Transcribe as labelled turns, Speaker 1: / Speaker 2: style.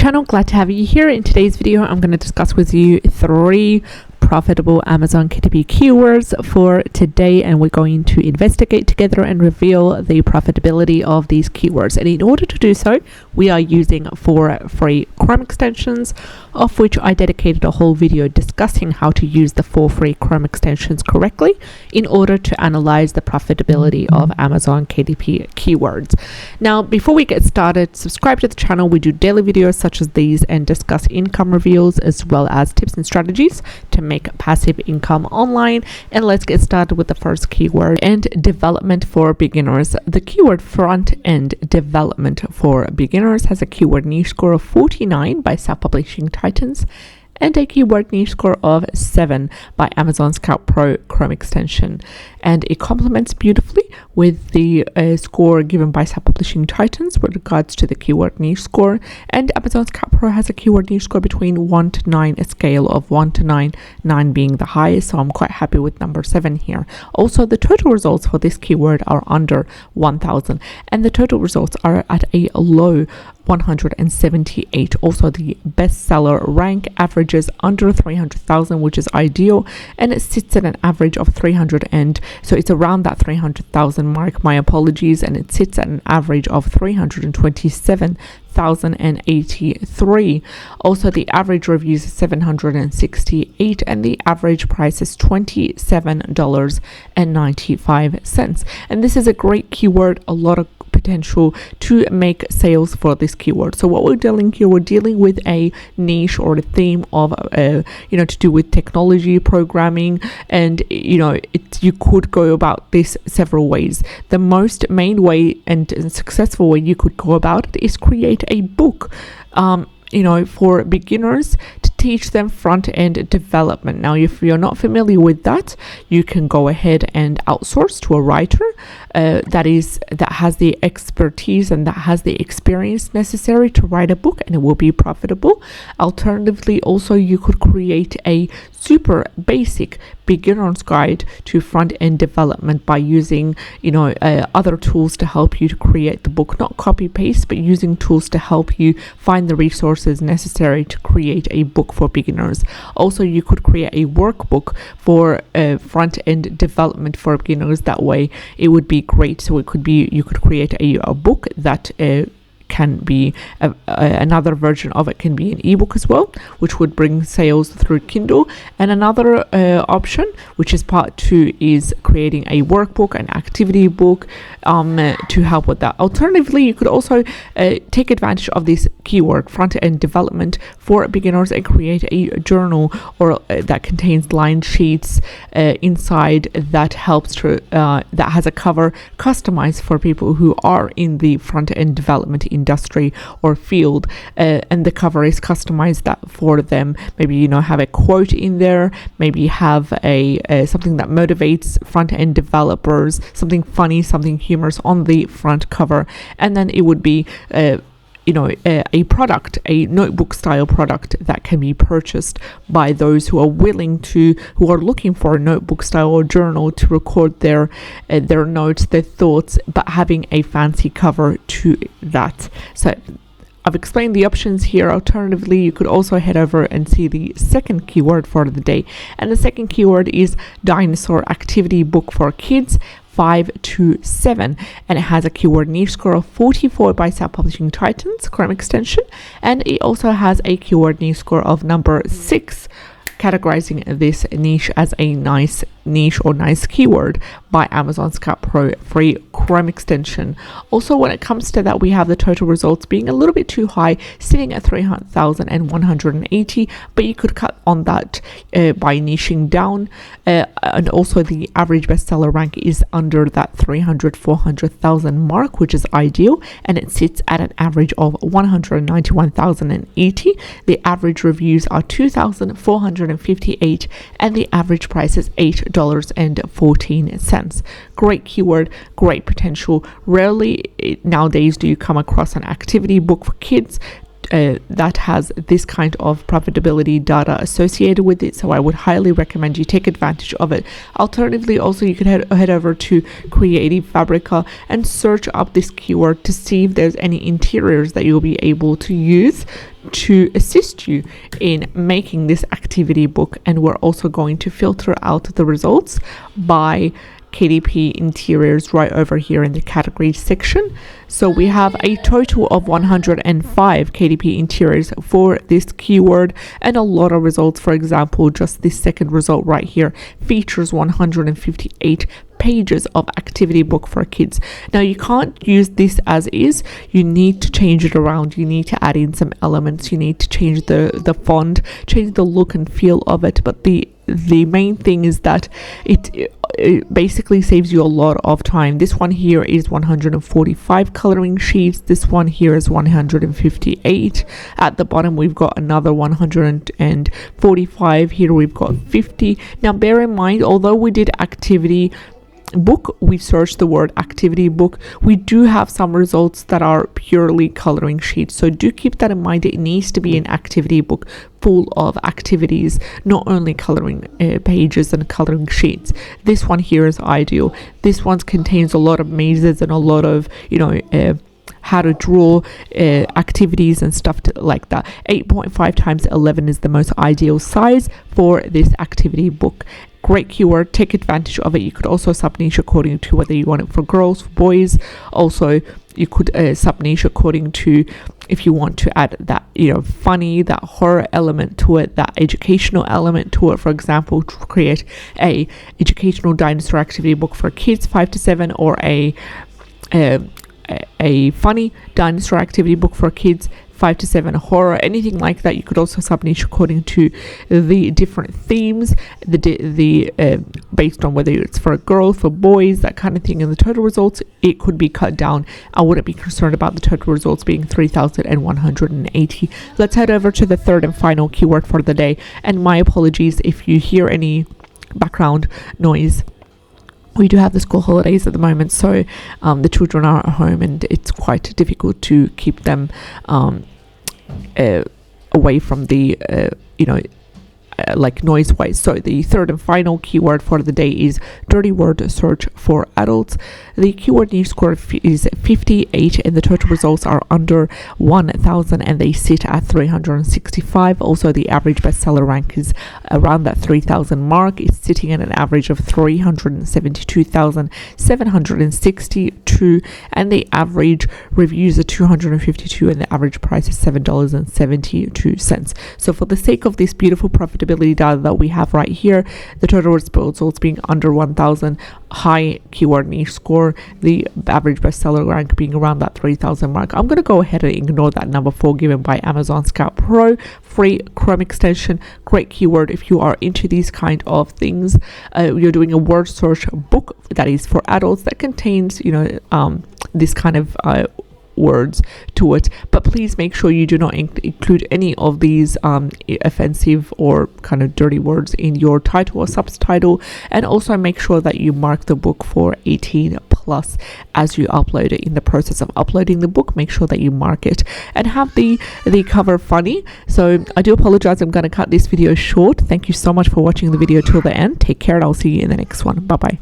Speaker 1: channel. Glad to have you here. In today's video, I'm going to discuss with you 3 profitable Amazon KDP keywords for today, and we're going to investigate together and reveal the profitability of these keywords. And in order to do so, we are using 4 free Chrome extensions, of which I dedicated a whole video discussing how to use the 4 free Chrome extensions correctly in order to analyze the profitability of Amazon KDP keywords. Now, before we get started, subscribe to the channel. We do daily videos such as these and discuss income reveals as well as tips and strategies to make passive income online. And let's get started with the first keyword, and development for beginners. The keyword front end development for beginners has a keyword niche score of 49 by Self-Publishing Titans and a keyword niche score of 7 by Amazon Scout Pro Chrome extension. And it complements beautifully with the score given by Self-Publishing Titans with regards to the keyword niche score. And Amazon Scout Pro has a keyword niche score between 1 to 9, a scale of 1 to 9, 9 being the highest. So I'm quite happy with number 7 here. Also, the total results for this keyword are under 1,000, and the total results are at a low 178. Also, the bestseller rank averages under 300,000, which is ideal, and it sits at an average of 300, and so it's around that 300,000 mark. My apologies, and it sits at an average of 327,083. Also, the average reviews is 768, and the average price is $27.95. And this is a great keyword, a lot of potential to make sales for this keyword. So what we're dealing here, we're dealing with a niche or a theme of to do with technology, programming, and you could go about this several ways. The most main way and successful way you could go about it is create a book for beginners to teach them front-end development. Now, if you're not familiar with that, you can go ahead and outsource to a writer that has the expertise and that has the experience necessary to write a book, and it will be profitable. Alternatively, also, you could create a super basic beginner's guide to front-end development by using other tools to help you to create the book, not copy paste, but using tools to help you find the resources necessary to create a book for beginners. Also, you could create a workbook for front-end development for beginners. That way it would be great. So you could create a book that can be another version of it can be an ebook as well, which would bring sales through Kindle. And another option, which is part 2, is creating a workbook, an activity book to help with that. Alternatively, you could also take advantage of this keyword front-end development for beginners and create a journal or that contains line sheets inside that helps to that has a cover customized for people who are in the front-end development industry or field, and the cover is customized that for them. Maybe have a quote in there, maybe have a something that motivates front-end developers, something funny, something humorous on the front cover, and then it would be a product, a notebook style product that can be purchased by those who are looking for a notebook style or journal to record their notes, their thoughts, but having a fancy cover to that. So I've explained the options here. Alternatively, you could also head over and see the second keyword for the day, and the second keyword is dinosaur activity book for kids 5 to 7, and it has a keyword niche score of 44 by Self-Publishing Titans Chrome extension, and it also has a keyword niche score of number 6, categorizing this niche as a nice niche or nice keyword by Amazon Scout Pro free Chrome extension. Also, when it comes to that, we have the total results being a little bit too high, sitting at 300,180, but you could cut on that by niching down, and also the average bestseller rank is under that 400,000 mark, which is ideal, and it sits at an average of 191,080. The average reviews are 2,458, and the average price is $8.14. Great keyword, great potential. Rarely nowadays do you come across an activity book for kids that has this kind of profitability data associated with it, so I would highly recommend you take advantage of it. Alternatively, also you could head over to Creative Fabrica and search up this keyword to see if there's any interiors that you'll be able to use to assist you in making this activity book, and we're also going to filter out the results by KDP interiors right over here in the category section. So we have a total of 105 KDP interiors for this keyword, and a lot of results. For example, just this second result right here features 158 pages of activity book for kids. Now you can't use this as is, you need to change it around, you need to add in some elements, you need to change the font, change the look and feel of it, but the main thing is that it basically saves you a lot of time. This one here is 145 coloring sheets, this one here is 158. At the bottom we've got another 145, here we've got 50. Now bear in mind, although we did activity book, we searched the word activity book, we do have some results that are purely coloring sheets, so do keep that in mind. It needs to be an activity book full of activities, not only coloring pages and coloring sheets. This one here is ideal. This one contains a lot of mazes and a lot of how to draw activities and stuff like that. 8.5 times 11 is the most ideal size for this activity book. Great keyword, take advantage of it. You could also sub-niche according to whether you want it for girls, for boys. Also, you could sub-niche according to if you want to add that funny, that horror element to it, that educational element to it. For example, to create a educational dinosaur activity book for kids 5 to 7, or a funny dinosaur activity book for kids 5 to 7, horror, anything like that. You could also sub-niche according to the different themes, the based on whether it's for a girl, for boys, that kind of thing. And the total results, it could be cut down. I wouldn't be concerned about the total results being 3,180. Let's head over to the third and final keyword for the day. And my apologies if you hear any background noise. We do have the school holidays at the moment, so the children are at home, and it's quite difficult to keep them away from the like noise wise. So the third and final keyword for the day is dirty word search for adults. The keyword niche score is 58, and the total results are under 1,000, and they sit at 365. Also, the average bestseller rank is around that 3,000 mark. It's sitting at an average of 372,762, and the average reviews are 252, and the average price is $7.72. So for the sake of this beautiful profitability data that we have right here, the total results being under 1,000, high keyword niche score, the average bestseller rank being around that 3,000 mark, I'm going to go ahead and ignore that number 4 given by Amazon Scout Pro. Free Chrome extension, great keyword if you are into these kind of things. You're doing a word search book that is for adults that contains this kind of words to it, but please make sure you do not include any of these offensive or kind of dirty words in your title or subtitle, and also make sure that you mark the book for 18 plus as you upload it. In the process of uploading the book, make sure that you mark it and have the cover funny. So I do apologize, I'm going to cut this video short. Thank you so much for watching the video till the end. Take care, and I'll see you in the next one. Bye bye.